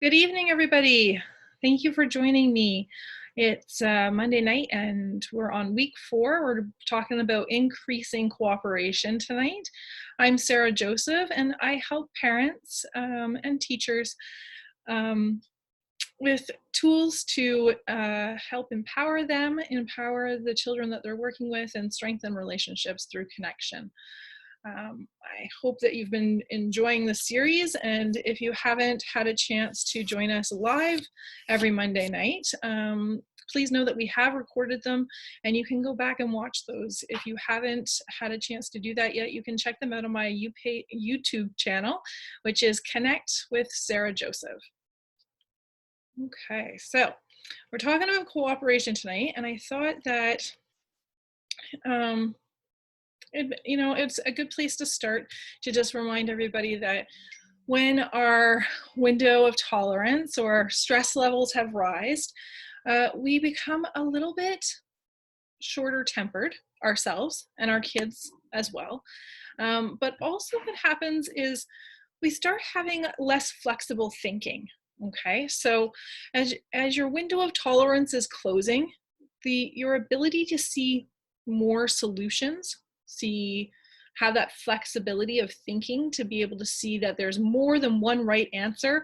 Good evening, everybody. Thank you for joining me. It's Monday night and we're on week 4. We're talking about increasing cooperation tonight. I'm Sarah Joseph and I help parents and teachers with tools to help empower them, empower the children that they're working with, and strengthen relationships through connection. I hope that you've been enjoying the series, and if you haven't had a chance to join us live every Monday night, please know that we have recorded them and you can go back and watch those. If you haven't had a chance to do that yet, you can check them out on my YouTube channel, which is Connect with Sarah Joseph. Okay, so we're talking about cooperation tonight, and I thought that it's a good place to start to just remind everybody that when our window of tolerance or stress levels have risen, we become a little bit shorter tempered ourselves and our kids as well. But also what happens is we start having less flexible thinking. Okay, so as your window of tolerance is closing, your ability to see more solutions, have that flexibility of thinking to be able to see that there's more than one right answer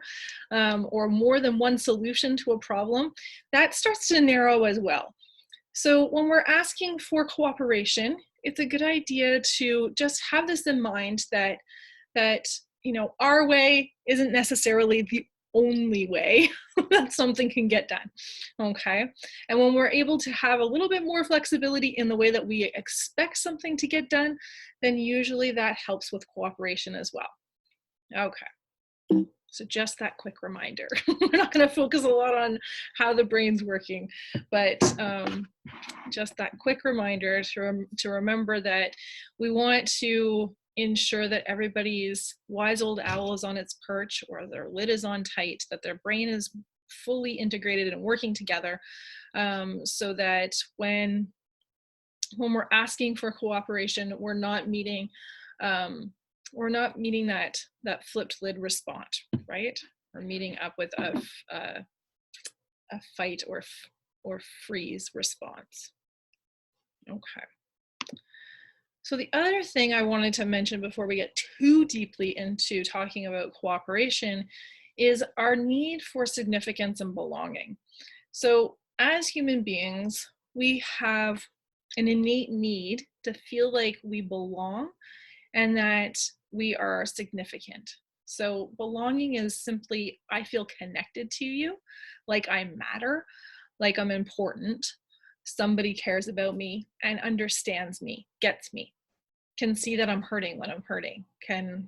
or more than one solution to a problem, that starts to narrow as well. So when we're asking for cooperation, it's a good idea to just have this in mind that our way isn't necessarily the only way that something can get done. Okay, and when we're able to have a little bit more flexibility in the way that we expect something to get done, then usually that helps with cooperation as well. Okay, so just that quick reminder. We're not going to focus a lot on how the brain's working, but just that quick reminder to remember that we want to ensure that everybody's wise old owl is on its perch, or their lid is on tight, that their brain is fully integrated and working together, so that when we're asking for cooperation, we're not meeting that flipped lid response, right? We're meeting up with a fight or freeze response. Okay. So the other thing I wanted to mention before we get too deeply into talking about cooperation is our need for significance and belonging. So as human beings, we have an innate need to feel like we belong and that we are significant. So belonging is simply, I feel connected to you, like I matter, like I'm important. Somebody cares about me and understands me, gets me, can see that I'm hurting when I'm hurting, can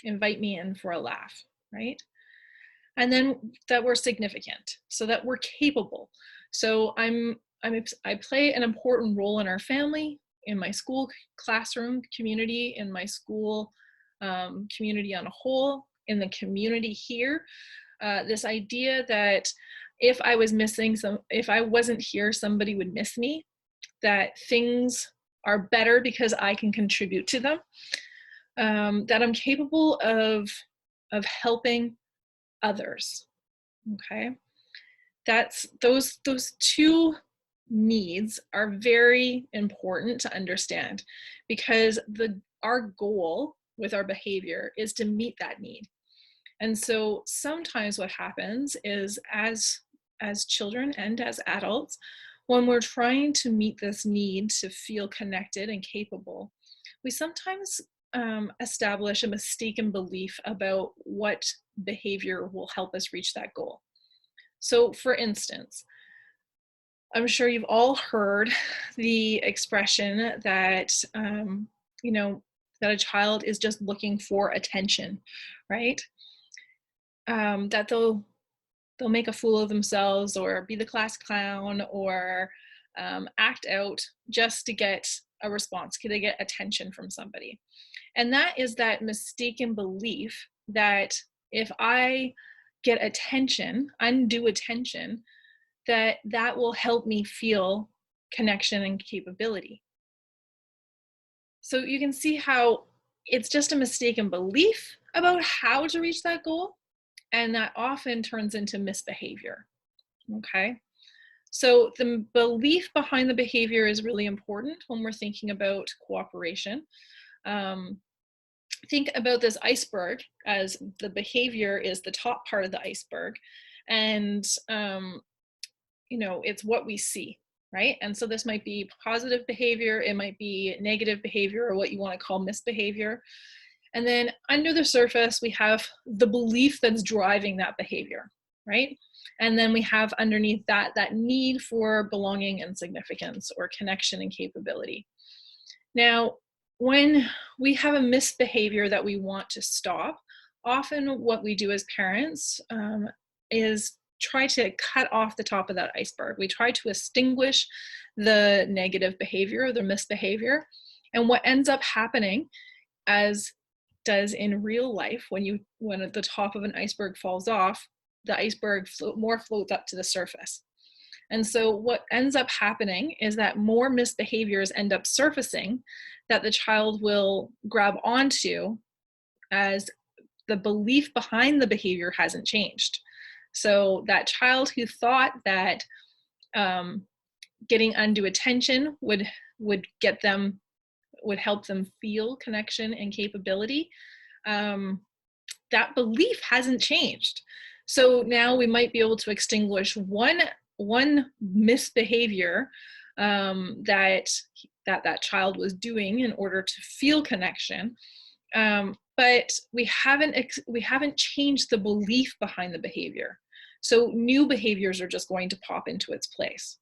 invite me in for a laugh, right? And then that we're significant, so that we're capable. So I play an important role in our family, in my school classroom community, in my school community on a whole, in the community here. This idea that if I wasn't here, somebody would miss me, that things are better because I can contribute to them, that I'm capable of helping others. Okay, that's those two needs are very important to understand, because our goal with our behavior is to meet that need. And so sometimes what happens is, as children and as adults, when we're trying to meet this need to feel connected and capable, we sometimes establish a mistaken belief about what behavior will help us reach that goal. So for instance, I'm sure you've all heard the expression that, that a child is just looking for attention, right? That they'll make a fool of themselves or be the class clown or act out just to get a response, to get attention from somebody. And that is that mistaken belief that if I get attention, undue attention, that will help me feel connection and capability. So you can see how it's just a mistaken belief about how to reach that goal, And that often turns into misbehavior, okay? So the belief behind the behavior is really important when we're thinking about cooperation. Um, think about this iceberg as the behavior is the top part of the iceberg, and you know, it's what we see, right? And so this might be positive behavior, it might be negative behavior, or what you want to call misbehavior. And then under the surface, we have the belief that's driving that behavior, right? And then we have underneath that, that need for belonging and significance, or connection and capability. Now, when we have a misbehavior that we want to stop, often what we do as parents is try to cut off the top of that iceberg. We try to extinguish the negative behavior or the misbehavior. And what ends up happening, as does in real life, when the top of an iceberg falls off, the iceberg floats up to the surface. And so what ends up happening is that more misbehaviors end up surfacing that the child will grab onto, as the belief behind the behavior hasn't changed. So that child who thought that getting undue attention would help them feel connection and capability, that belief hasn't changed. So now we might be able to extinguish one misbehavior that child was doing in order to feel connection, but we haven't changed the belief behind the behavior. So new behaviors are just going to pop into its place.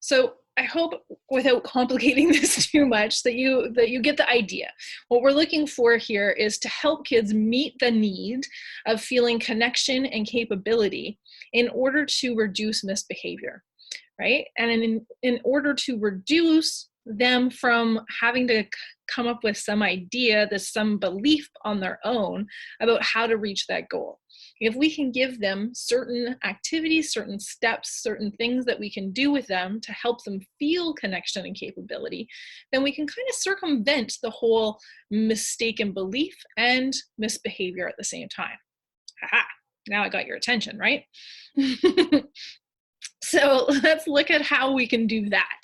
So I hope, without complicating this too much, that you get the idea. What we're looking for here is to help kids meet the need of feeling connection and capability in order to reduce misbehavior, right? And in order to reduce them from having to come up with some idea, some belief on their own about how to reach that goal. If we can give them certain activities, certain steps, certain things that we can do with them to help them feel connection and capability, then we can kind of circumvent the whole mistaken belief and misbehavior at the same time. Haha, now I got your attention, right? So let's look at how we can do that.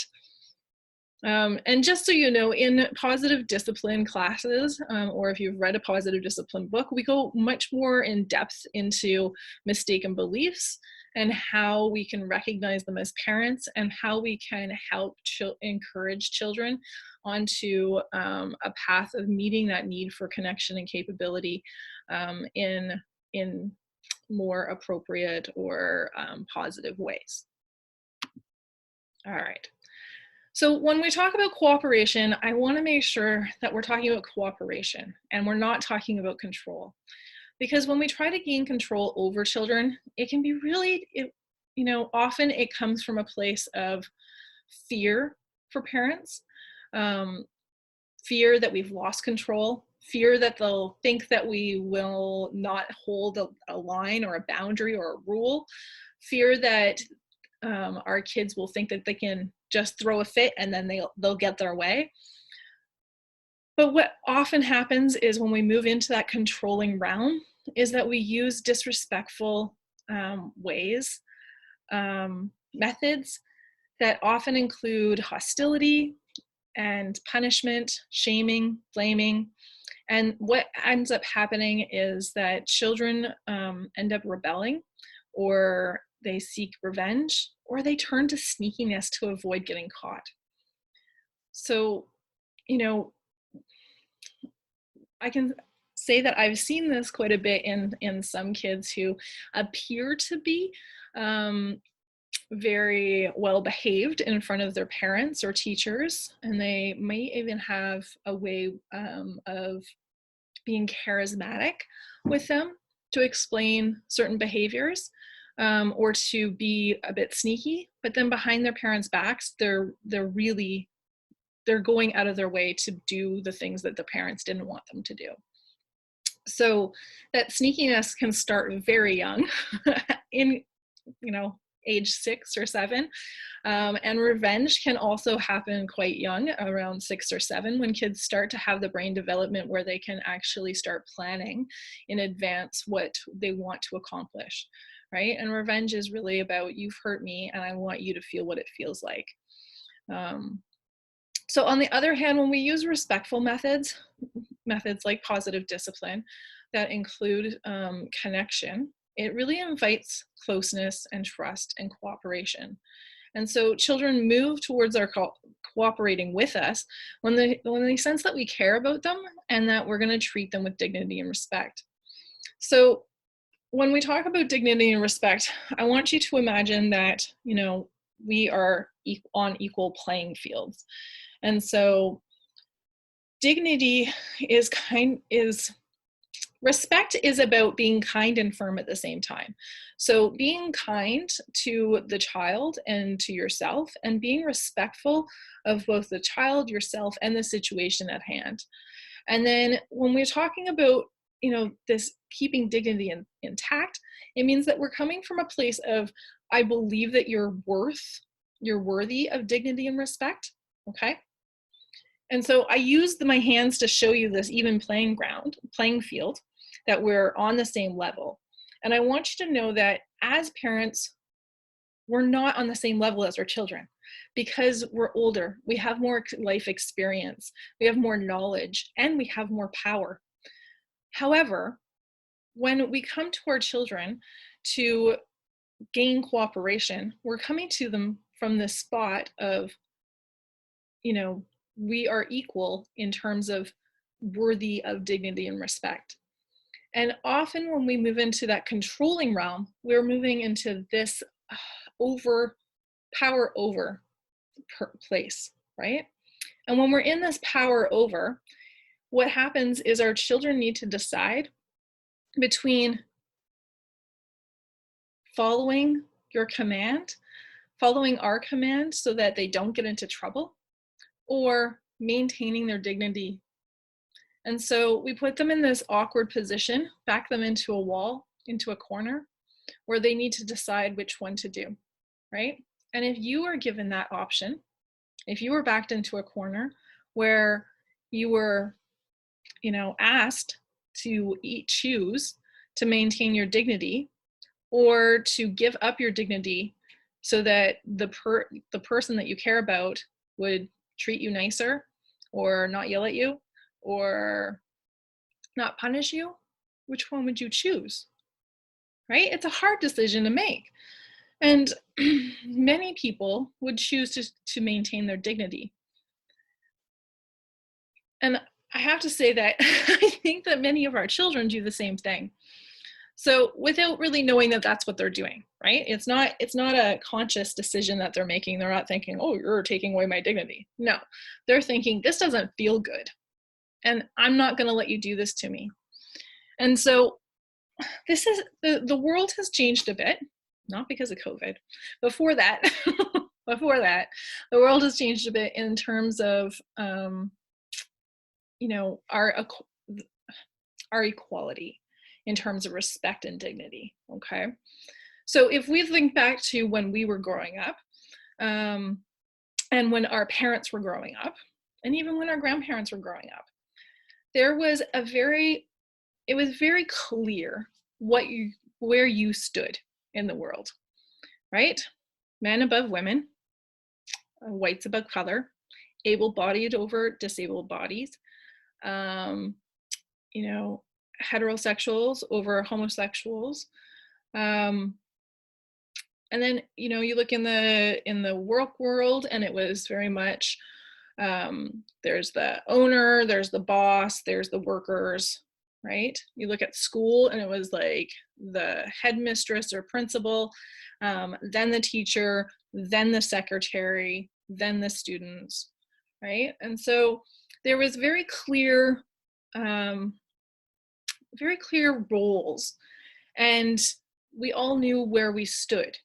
And just so you know, in positive discipline classes, or if you've read a positive discipline book, we go much more in depth into mistaken beliefs and how we can recognize them as parents, and how we can help encourage children onto a path of meeting that need for connection and capability in more appropriate or positive ways. All right. So when we talk about cooperation, I want to make sure that we're talking about cooperation and we're not talking about control. Because when we try to gain control over children, it can be really, often it comes from a place of fear for parents, fear that we've lost control, fear that they'll think that we will not hold a line or a boundary or a rule, fear that our kids will think that they can just throw a fit and then they'll get their way. But what often happens is when we move into that controlling realm is that we use disrespectful ways, methods that often include hostility and punishment, shaming, blaming. And what ends up happening is that children end up rebelling, or they seek revenge, or they turn to sneakiness to avoid getting caught. So, I can say that I've seen this quite a bit in some kids who appear to be very well behaved in front of their parents or teachers, and they may even have a way of being charismatic with them to explain certain behaviors, or to be a bit sneaky, but then behind their parents' backs, they're going out of their way to do the things that the parents didn't want them to do. So that sneakiness can start very young in age 6 or 7. And revenge can also happen quite young, around 6 or 7, when kids start to have the brain development where they can actually start planning in advance what they want to accomplish, right? And revenge is really about, you've hurt me and I want you to feel what it feels like. So on the other hand, when we use respectful methods like positive discipline that include connection, it really invites closeness and trust and cooperation. And so children move towards our cooperating with us when they sense that we care about them and that we're going to treat them with dignity and respect. So when we talk about dignity and respect, I want you to imagine that, you know, we are on equal playing fields. And so dignity respect is about being kind and firm at the same time. So being kind to the child and to yourself, and being respectful of both the child, yourself, and the situation at hand. And then when we're talking about, you know, this keeping dignity intact, it means that we're coming from a place of, I believe that you're worthy of dignity and respect, okay? And so I used my hands to show you this even playing field, that we're on the same level. And I want you to know that as parents, we're not on the same level as our children because we're older. We have more life experience, we have more knowledge, and we have more power. However, when we come to our children to gain cooperation, we're coming to them from the spot of, you know, we are equal in terms of worthy of dignity and respect. And often when we move into that controlling realm, we're moving into this power over place, right? And when we're in this power over, what happens is our children need to decide between following your command, following our command so that they don't get into trouble, or maintaining their dignity. And so we put them in this awkward position, back them into a wall, into a corner, where they need to decide which one to do, right? And if you are given that option, if you were backed into a corner where you were, you know, asked to choose to maintain your dignity or to give up your dignity so that the person that you care about would treat you nicer or not yell at you or not punish you, which one would you choose? Right? It's a hard decision to make. And many people would choose to maintain their dignity. And I have to say that I think that many of our children do the same thing. So without really knowing that that's what they're doing, right? It's not a conscious decision that they're making. They're not thinking, oh, you're taking away my dignity. No, they're thinking, this doesn't feel good. And I'm not going to let you do this to me. And so this is, the world has changed a bit, not because of COVID. Before that, the world has changed a bit in terms of, you know, our equality in terms of respect and dignity, okay? So if we think back to when we were growing up, and when our parents were growing up, and even when our grandparents were growing up, it was very clear where you stood in the world, right? Men above women, whites above color, able-bodied over disabled bodies, you know, heterosexuals over homosexuals. And then, you know, you look in the work world, and it was very much, there's the owner, there's the boss, there's the workers, right? You look at school, and it was like the headmistress or principal, then the teacher, then the secretary, then the students, right? And so there was very clear roles, and we all knew where we stood.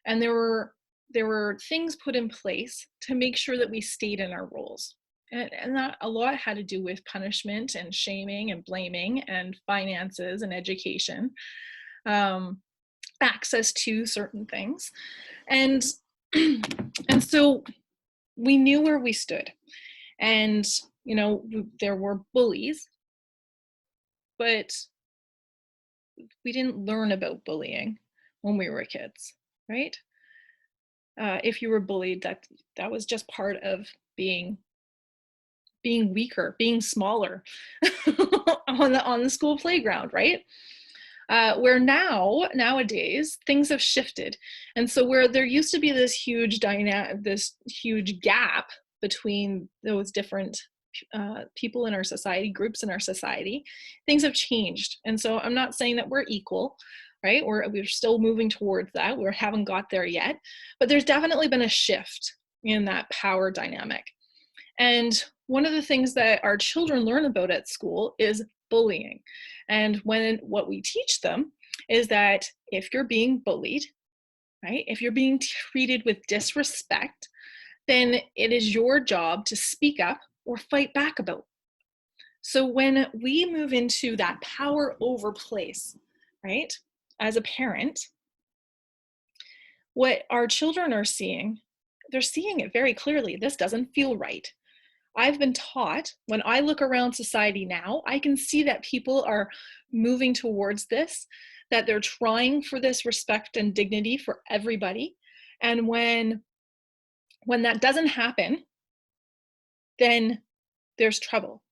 And there were things put in place to make sure that we stayed in our roles. And that a lot had to do with punishment and shaming and blaming and finances and education. access to certain things. And and so we knew where we stood. And there were bullies, but we didn't learn about bullying when we were kids, right? If you were bullied, that was just part of being weaker, being smaller on the school playground, right? Where nowadays things have shifted, and so where there used to be this huge gap between those different people in our society, groups in our society, things have changed. And so I'm not saying that we're equal, right? We're still moving towards that. We haven't got there yet, but there's definitely been a shift in that power dynamic. And one of the things that our children learn about at school is bullying. And what we teach them is that if you're being bullied, right, if you're being treated with disrespect, then it is your job to speak up or fight back about. So when we move into that power over place, right, as a parent, what our children are seeing, they're seeing it very clearly. This doesn't feel right. I've been taught, when I look around society now, I can see that people are moving towards this, that they're trying for this respect and dignity for everybody. And when that doesn't happen, then there's trouble.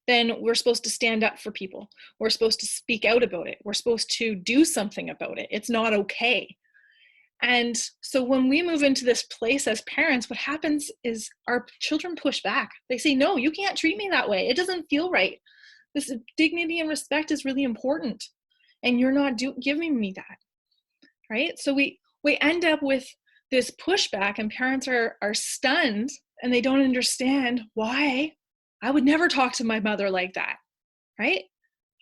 Then we're supposed to stand up for people. We're supposed to speak out about it. We're supposed to do something about it. It's not okay. And so when we move into this place as parents, what happens is our children push back. They say, no, you can't treat me that way. It doesn't feel right. This dignity and respect is really important. And you're not giving me that, right? So we end up with this pushback, and parents are stunned, and they don't understand why. I would never talk to my mother like that, right?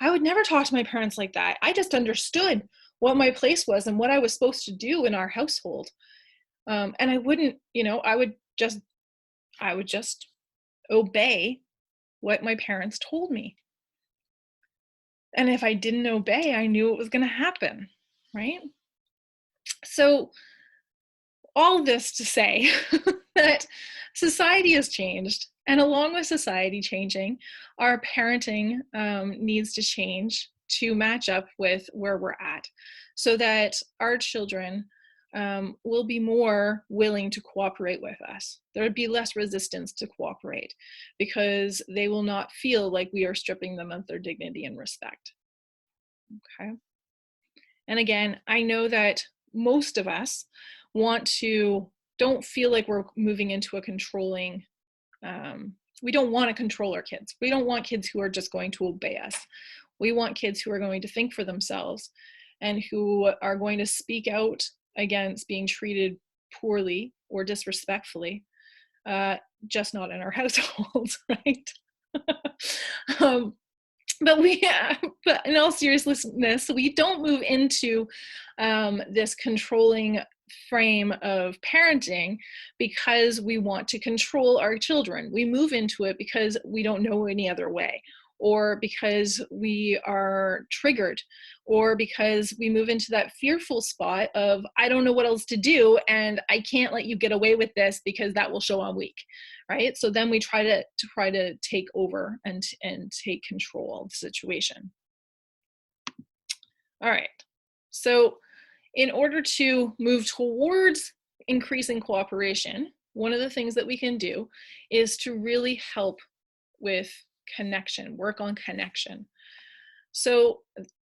I would never talk to my parents like that. I just understood what my place was and what I was supposed to do in our household. And I wouldn't, I would just obey what my parents told me. And if I didn't obey, I knew it was going to happen, right? So all this to say that society has changed, and along with society changing, our parenting needs to change to match up with where we're at, so that our children will be more willing to cooperate with us. There would be less resistance to cooperate because they will not feel like we are stripping them of their dignity and respect. Okay. And again, I know that most of us don't feel like we're moving into a controlling, we don't want to control our kids. We don't want kids who are just going to obey us. We want kids who are going to think for themselves and who are going to speak out against being treated poorly or disrespectfully, just not in our households, right? But in all seriousness, we don't move into this controlling frame of parenting because we want to control our children. We move into it because we don't know any other way, or because we are triggered, or because we move into that fearful spot of, I don't know what else to do, and I can't let you get away with this because that will show I'm weak, right? So then we try to take over and take control of the situation. All right, so in order to move towards increasing cooperation, one of the things that we can do is to really help with connection, work on connection. So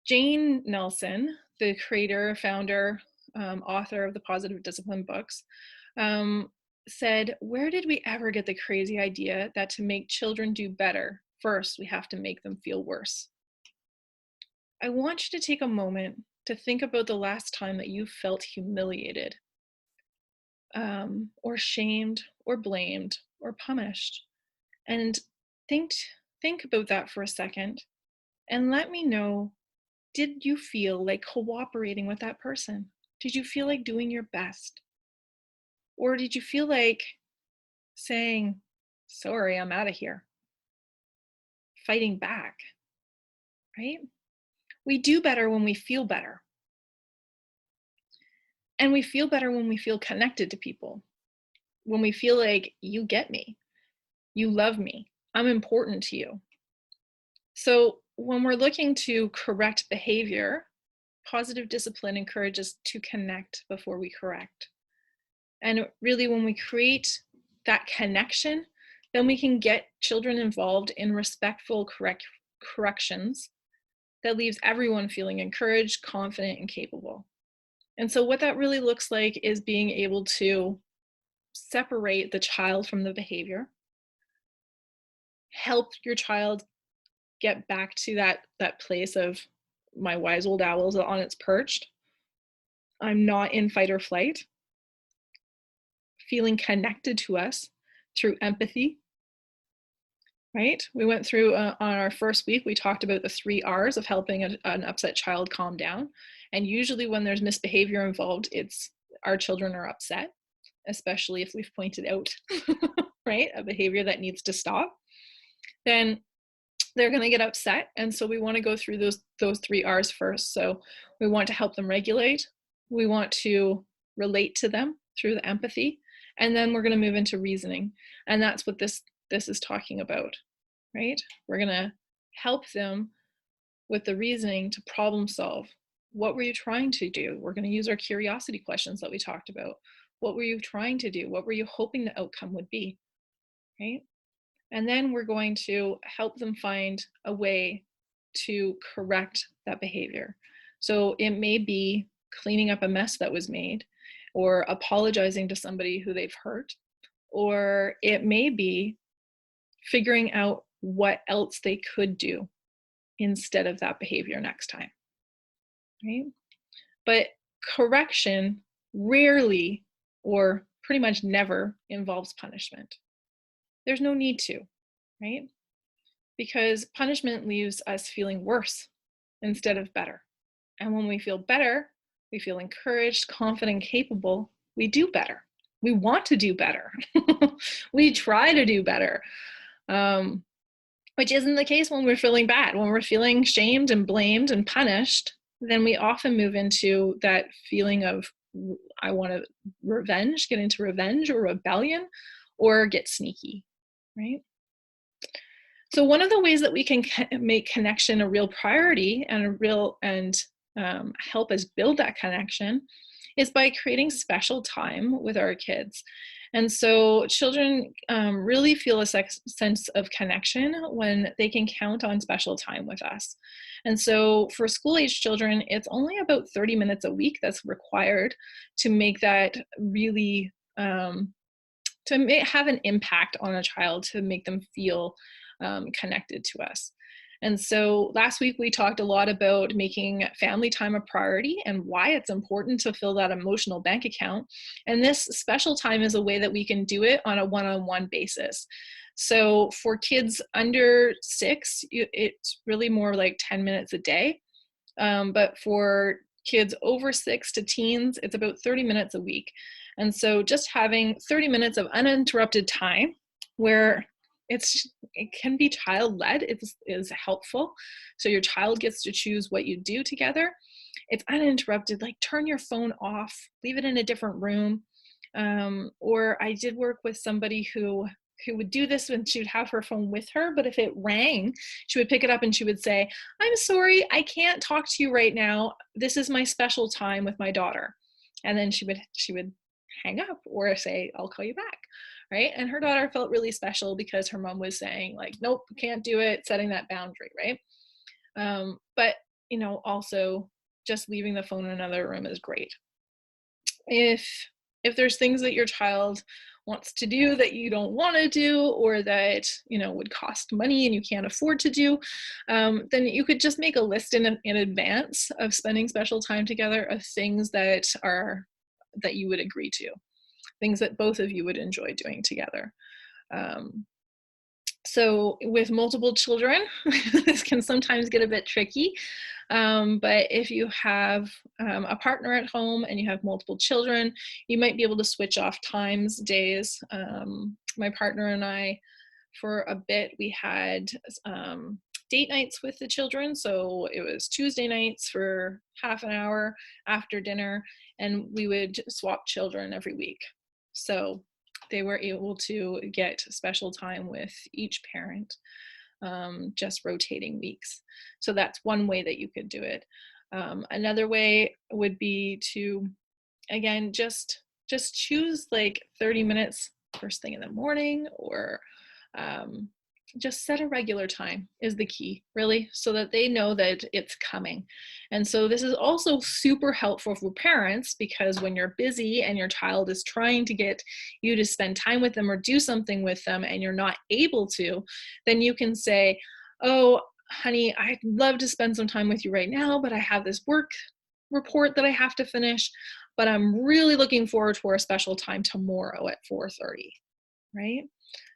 Jane Nelson, the creator, founder, author of the Positive Discipline books, said, where did we ever get the crazy idea that to make children do better, first we have to make them feel worse? I want you to take a moment to think about the last time that you felt humiliated, or shamed, or blamed, or punished. And think about that for a second, and let me know, did you feel like cooperating with that person? Did you feel like doing your best? Or did you feel like saying, sorry, I'm out of here, fighting back, right? We do better when we feel better. And we feel better when we feel connected to people, when we feel like you get me, you love me, I'm important to you. So when we're looking to correct behavior, positive discipline encourages to connect before we correct. And really, when we create that connection, then we can get children involved in respectful corrections that leaves everyone feeling encouraged, confident, and capable. And so what that really looks like is being able to separate the child from the behavior, help your child get back to that place of my wise old owl is on its perch. I'm not in fight or flight, feeling connected to us through empathy, right? We went through on our first week, we talked about the 3 R's of helping an upset child calm down. And usually when there's misbehavior involved, it's our children are upset, especially if we've pointed out, right, a behavior that needs to stop. Then they're going to get upset. And so we want to go through those 3 R's first. So we want to help them regulate. We want to relate to them through the empathy. And then we're going to move into reasoning. And that's what this is talking about, right? We're going to help them with the reasoning to problem solve. What were you trying to do? We're going to use our curiosity questions that we talked about. What were you trying to do? What were you hoping the outcome would be, right? And then we're going to help them find a way to correct that behavior. So it may be cleaning up a mess that was made, or apologizing to somebody who they've hurt, or it may be figuring out what else they could do instead of that behavior next time, right? But correction rarely, or pretty much never, involves punishment. There's no need to, right? Because punishment leaves us feeling worse instead of better. And when we feel better, we feel encouraged, confident, capable, we do better. We want to do better. We try to do better, which isn't the case when we're feeling bad. When we're feeling shamed and blamed and punished, then we often move into that feeling of, I want to revenge, get into revenge or rebellion, or get sneaky, right? So one of the ways that we can make connection a real priority and help us build that connection is by creating special time with our kids. And so children really feel a sense of connection when they can count on special time with us. And so for school-age children, it's only about 30 minutes a week that's required to make that really, have an impact on a child, to make them feel connected to us. And so last week we talked a lot about making family time a priority and why it's important to fill that emotional bank account. And this special time is a way that we can do it on a one-on-one basis. So for kids under 6, it's really more like 10 minutes a day. But for kids over 6 to teens, it's about 30 minutes a week. And so just having 30 minutes of uninterrupted time where it can be child-led is helpful. So your child gets to choose what you do together. It's uninterrupted, like turn your phone off, leave it in a different room. Or I did work with somebody who would do this when she would have her phone with her, but if it rang, she would pick it up and she would say, I'm sorry, I can't talk to you right now. This is my special time with my daughter. And then she would hang up or say, I'll call you back. Right? And her daughter felt really special because her mom was saying like, nope, can't do it, setting that boundary, right? But, also just leaving the phone in another room is great. If there's things that your child wants to do that you don't want to do, or that, would cost money and you can't afford to do, then you could just make a list in advance of spending special time together of things that you would agree to. Things that both of you would enjoy doing together. So with multiple children, this can sometimes get a bit tricky. But if you have a partner at home and you have multiple children, you might be able to switch off times, days. My partner and I, for a bit, we had date nights with the children. So it was Tuesday nights for half an hour after dinner, and we would swap children every week. So they were able to get special time with each parent, just rotating weeks. So that's one way that you could do it. Another way would be to, again, just choose like 30 minutes first thing in the morning, or just set a regular time is the key, really, so that they know that it's coming. And so this is also super helpful for parents, because when you're busy and your child is trying to get you to spend time with them or do something with them and you're not able to, then you can say, oh, honey, I'd love to spend some time with you right now, but I have this work report that I have to finish, but I'm really looking forward to our special time tomorrow at 4:30, right?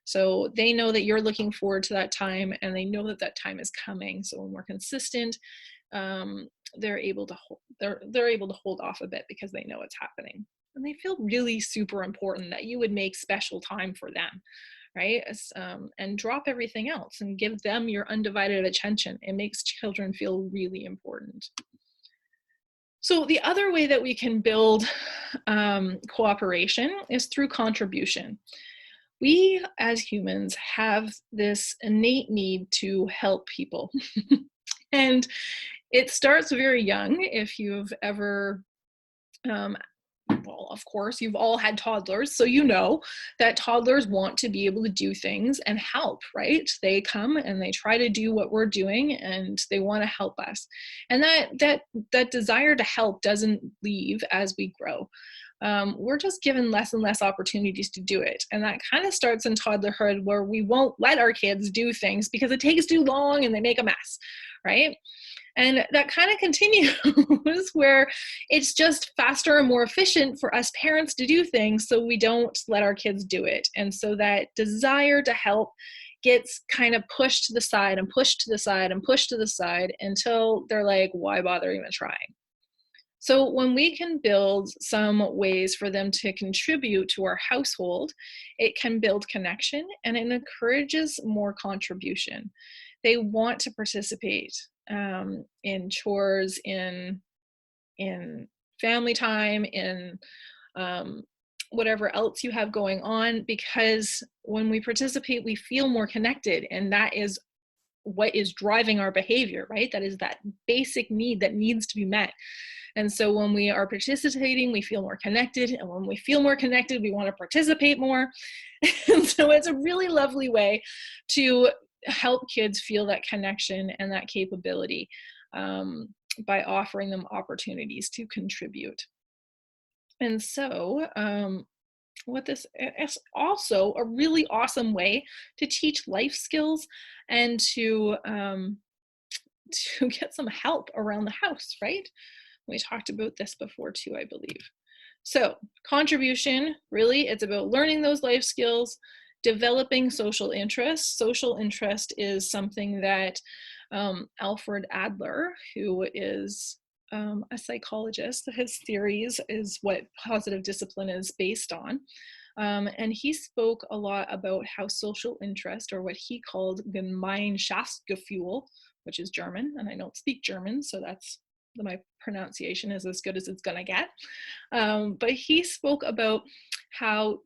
So they know that you're looking forward to that time, and they know that that time is coming. So when we're consistent, they're able to hold off a bit because they know it's happening, and they feel really super important that you would make special time for them, right? And drop everything else and give them your undivided attention. It makes children feel really important. So the other way that we can build cooperation is through contribution. We as humans have this innate need to help people. And it starts very young. If you've ever, well, of course, you've all had toddlers, so you know that toddlers want to be able to do things and help, right? They come and they try to do what we're doing, and they want to help us. And that desire to help doesn't leave as we grow. We're just given less and less opportunities to do it. And that kind of starts in toddlerhood, where we won't let our kids do things because it takes too long and they make a mess, right? And that kind of continues where it's just faster and more efficient for us parents to do things, so we don't let our kids do it. And so that desire to help gets kind of pushed to the side and pushed to the side and pushed to the side until they're like, why bother even trying? So when we can build some ways for them to contribute to our household, it can build connection and it encourages more contribution. They want to participate in chores, in family time, in whatever else you have going on, because when we participate, we feel more connected, and that is what is driving our behavior, right? That is that basic need that needs to be met. And so when we are participating, we feel more connected. And when we feel more connected, we want to participate more. And so it's a really lovely way to help kids feel that connection and that capability by offering them opportunities to contribute. And so what this is also a really awesome way to teach life skills and to get some help around the house, right? We talked about this before too, I believe. So contribution, really, it's about learning those life skills, developing social interest. Social interest is something that Alfred Adler, who is a psychologist, his theories is what positive discipline is based on. And he spoke a lot about how social interest, or what he called Gemeinschaftsgefühl, which is German, and I don't speak German, so that's my pronunciation is as good as it's gonna get. But he spoke about how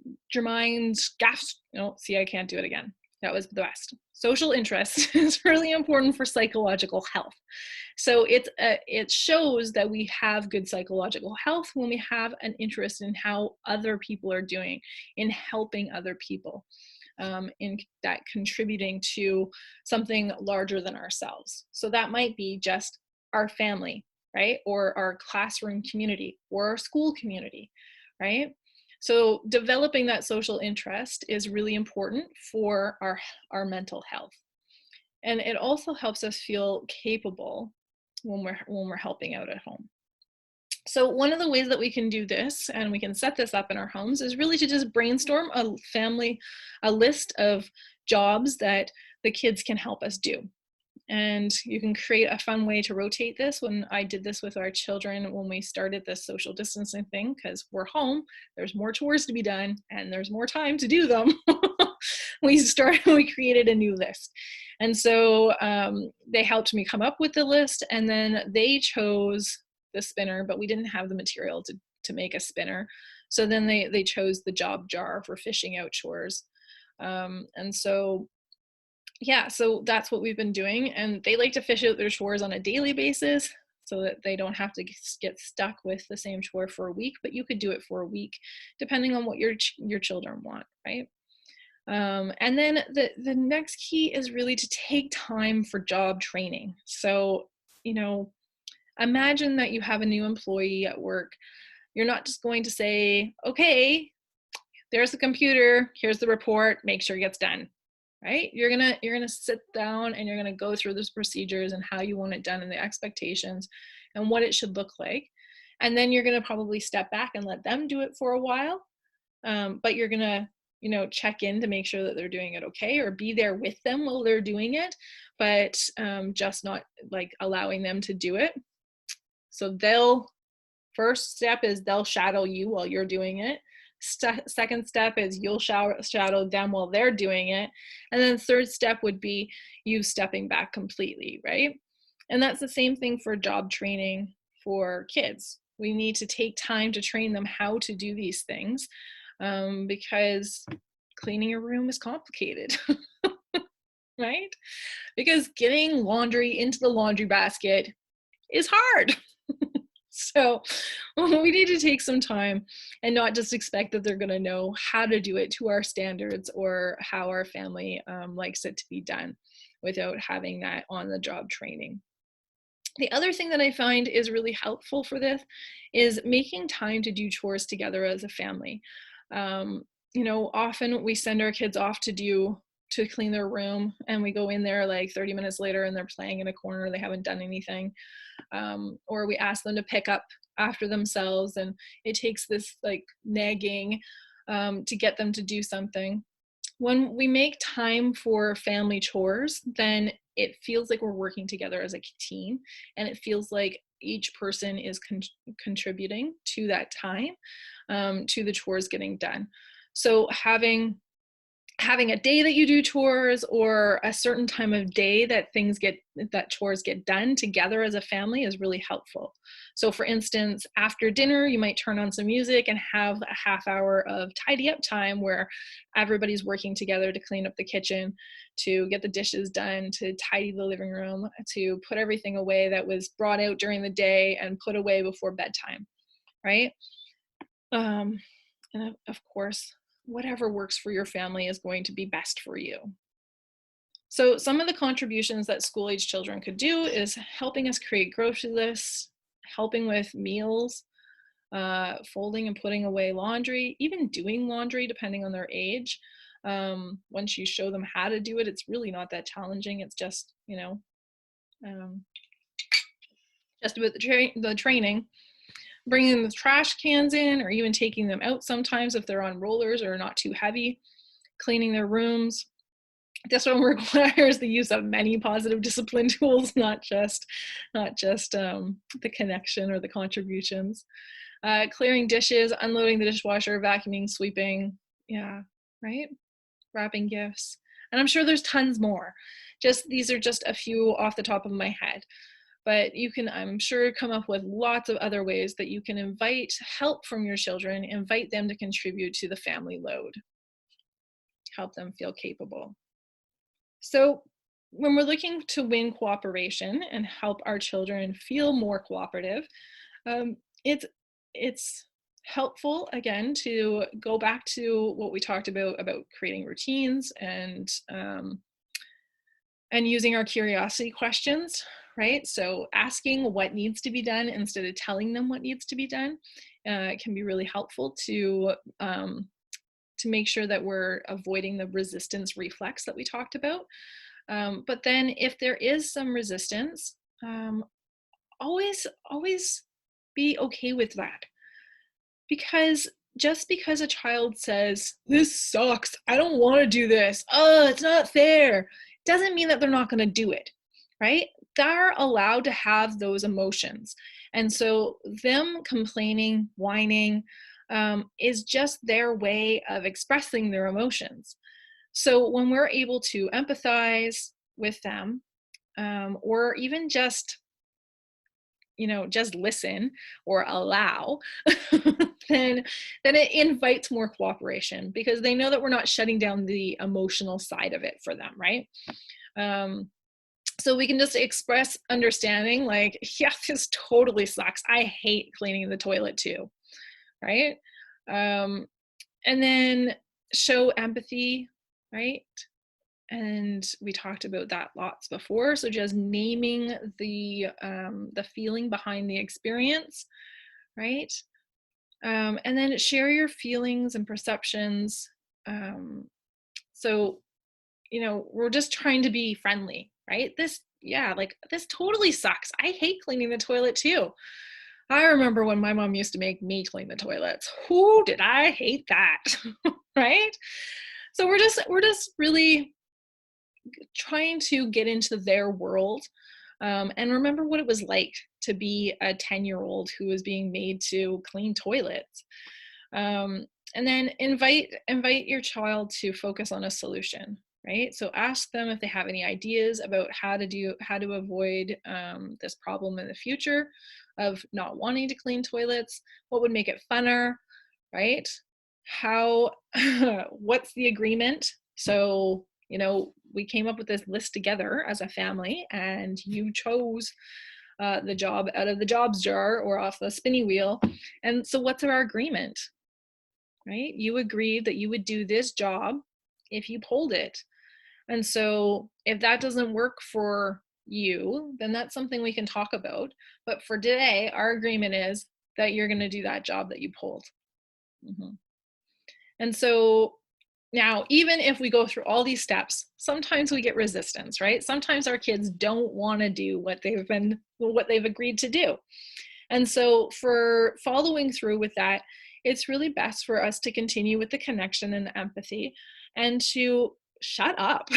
see, I can't do it again. That was the best. Social interest is really important for psychological health. So it shows that we have good psychological health when we have an interest in how other people are doing, in helping other people, in that contributing to something larger than ourselves. So that might be just our family, right? Or our classroom community, or our school community, right? So developing that social interest is really important for our mental health. And it also helps us feel capable when we're helping out at home. So one of the ways that we can do this, and we can set this up in our homes, is really to just brainstorm a list of jobs that the kids can help us do. And you can create a fun way to rotate this. When I did this with our children, when we started this social distancing thing, because we're home, there's more chores to be done and there's more time to do them. We created a new list. And so they helped me come up with the list, and then they chose the spinner, but we didn't have the material to make a spinner. So then they chose the job jar for fishing out chores. And so, yeah, so that's what we've been doing. And they like to fish out their chores on a daily basis so that they don't have to get stuck with the same chore for a week, but you could do it for a week depending on what your children want, right? And then the next key is really to take time for job training. So, you know, imagine that you have a new employee at work. You're not just going to say, okay, there's the computer, here's the report, make sure it gets done, right? You're gonna sit down and you're gonna go through those procedures and how you want it done and the expectations and what it should look like. And then you're gonna probably step back and let them do it for a while. But you're gonna, you know, check in to make sure that they're doing it okay, or be there with them while they're doing it, but just not like allowing them to do it. So first step is they'll shadow you while you're doing it. Second step is you'll shadow them while they're doing it. And then third step would be you stepping back completely, right? And that's the same thing for job training for kids. We need to take time to train them how to do these things, because cleaning a room is complicated, right? Because getting laundry into the laundry basket is hard. So we need to take some time and not just expect that they're going to know how to do it to our standards or how our family likes it to be done without having that on the job training. The other thing that I find is really helpful for this is making time to do chores together as a family. You know, often we send our kids off to clean their room, and we go in there like 30 minutes later and they're playing in a corner, they haven't done anything. Or we ask them to pick up after themselves, and it takes this like nagging to get them to do something. When we make time for family chores, then it feels like we're working together as a team, and it feels like each person is contributing to that time, to the chores getting done. So having a day that you do chores, or a certain time of day that chores get done together as a family, is really helpful. So for instance, after dinner, you might turn on some music and have a half hour of tidy up time where everybody's working together to clean up the kitchen, to get the dishes done, to tidy the living room, to put everything away that was brought out during the day and put away before bedtime, right? And of course, whatever works for your family is going to be best for you. So some of the contributions that school-age children could do is helping us create grocery lists, helping with meals, folding and putting away laundry, even doing laundry depending on their age. Once you show them how to do it, it's really not that challenging. It's just, you know, just about the training. Bringing the trash cans in, or even taking them out sometimes if they're on rollers or not too heavy. Cleaning their rooms. This one requires the use of many positive discipline tools, not just the connection or the contributions. Clearing dishes, unloading the dishwasher, vacuuming, sweeping, yeah, right? Wrapping gifts. And I'm sure there's tons more. These are just a few off the top of my head. But you can, I'm sure, come up with lots of other ways that you can invite help from your children, invite them to contribute to the family load, help them feel capable. So when we're looking to win cooperation and help our children feel more cooperative, it's helpful, again, to go back to what we talked about creating routines and using our curiosity questions, right? So asking what needs to be done instead of telling them what needs to be done can be really helpful to make sure that we're avoiding the resistance reflex that we talked about. But then if there is some resistance, always be okay with that. Because just because a child says, "This sucks, I don't want to do this, oh, it's not fair," doesn't mean that they're not going to do it, right? They're allowed to have those emotions. And so them complaining, whining, is just their way of expressing their emotions. So when we're able to empathize, with them, or even just, just listen or allow, then it invites more cooperation, because they know that we're not shutting down the emotional side of it for them, right? So we can just express understanding, like, yeah, this totally sucks. I hate cleaning the toilet too, right? And then show empathy, right? And we talked about that lots before. So just naming the feeling behind the experience, right? And then share your feelings and perceptions. So, we're just trying to be friendly, right? This totally sucks. I hate cleaning the toilet too. I remember when my mom used to make me clean the toilets. Who did I hate that? Right? So we're just really trying to get into their world, and remember what it was like to be a 10-year-old who was being made to clean toilets. And then invite your child to focus on a solution, right? So ask them if they have any ideas about how to avoid this problem in the future of not wanting to clean toilets. What would make it funner, right? How what's the agreement? So, we came up with this list together as a family, and you chose the job out of the jobs jar or off the spinny wheel. And so what's our agreement, right? You agreed that you would do this job if you pulled it. And so if that doesn't work for you, then that's something we can talk about. But for today, our agreement is that you're going to do that job that you pulled. Mm-hmm. And so now, even if we go through all these steps, sometimes we get resistance, right? Sometimes our kids don't want to do what they've agreed to do. And so for following through with that, it's really best for us to continue with the connection and the empathy, and to shut up.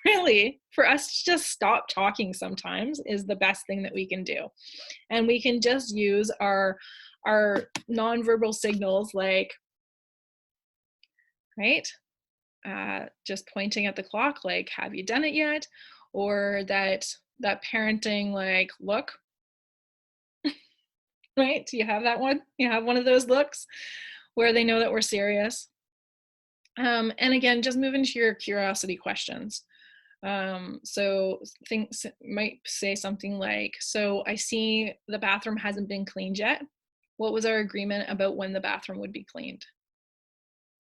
Really, for us to just stop talking sometimes is the best thing that we can do. And we can just use our nonverbal signals, like, right? Just pointing at the clock, like, have you done it yet? Or that parenting, like, look, right? Do you have that one? You have one of those looks where they know that we're serious. And again, just move into your curiosity questions. So things might say something like, so I see the bathroom hasn't been cleaned yet. What was our agreement about when the bathroom would be cleaned?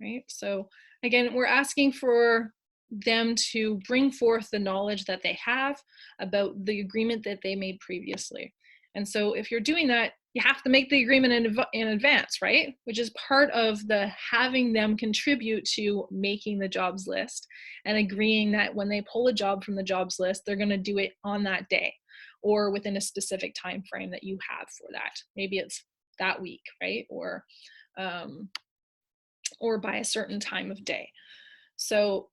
Right? So again, we're asking for them to bring forth the knowledge that they have about the agreement that they made previously. And so if you're doing that, you have to make the agreement in advance, right? Which is part of the having them contribute to making the jobs list and agreeing that when they pull a job from the jobs list, they're going to do it on that day or within a specific time frame that you have for that. Maybe it's that week, right? Or by a certain time of day. So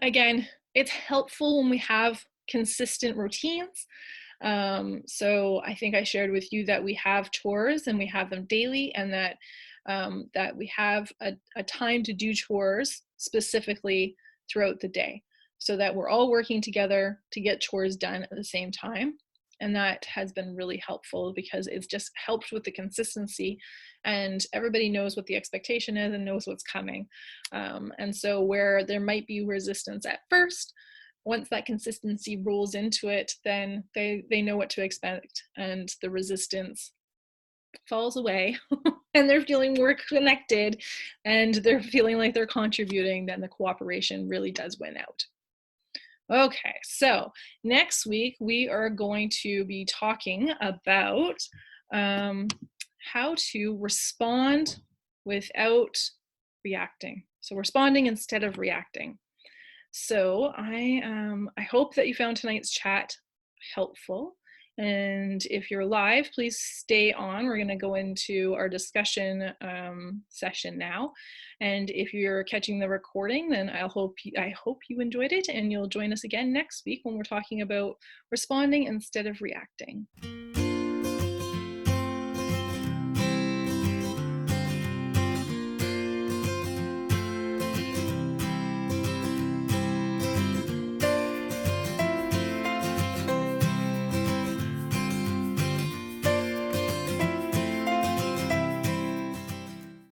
again, it's helpful when we have consistent routines. So I think I shared with you that we have chores and we have them daily, and that that we have a time to do chores specifically throughout the day, so that we're all working together to get chores done at the same time. And that has been really helpful because it's just helped with the consistency, and everybody knows what the expectation is and knows what's coming. And so where there might be resistance at first, once that consistency rolls into it, then they know what to expect, and the resistance falls away and they're feeling more connected and they're feeling like they're contributing, then the cooperation really does win out. Okay, so next week we are going to be talking about how to respond without reacting. So responding instead of reacting. So I hope that you found tonight's chat helpful. And if you're live, please stay on. We're going to go into our discussion session now. And if you're catching the recording, then I hope you enjoyed it, and you'll join us again next week when we're talking about responding instead of reacting.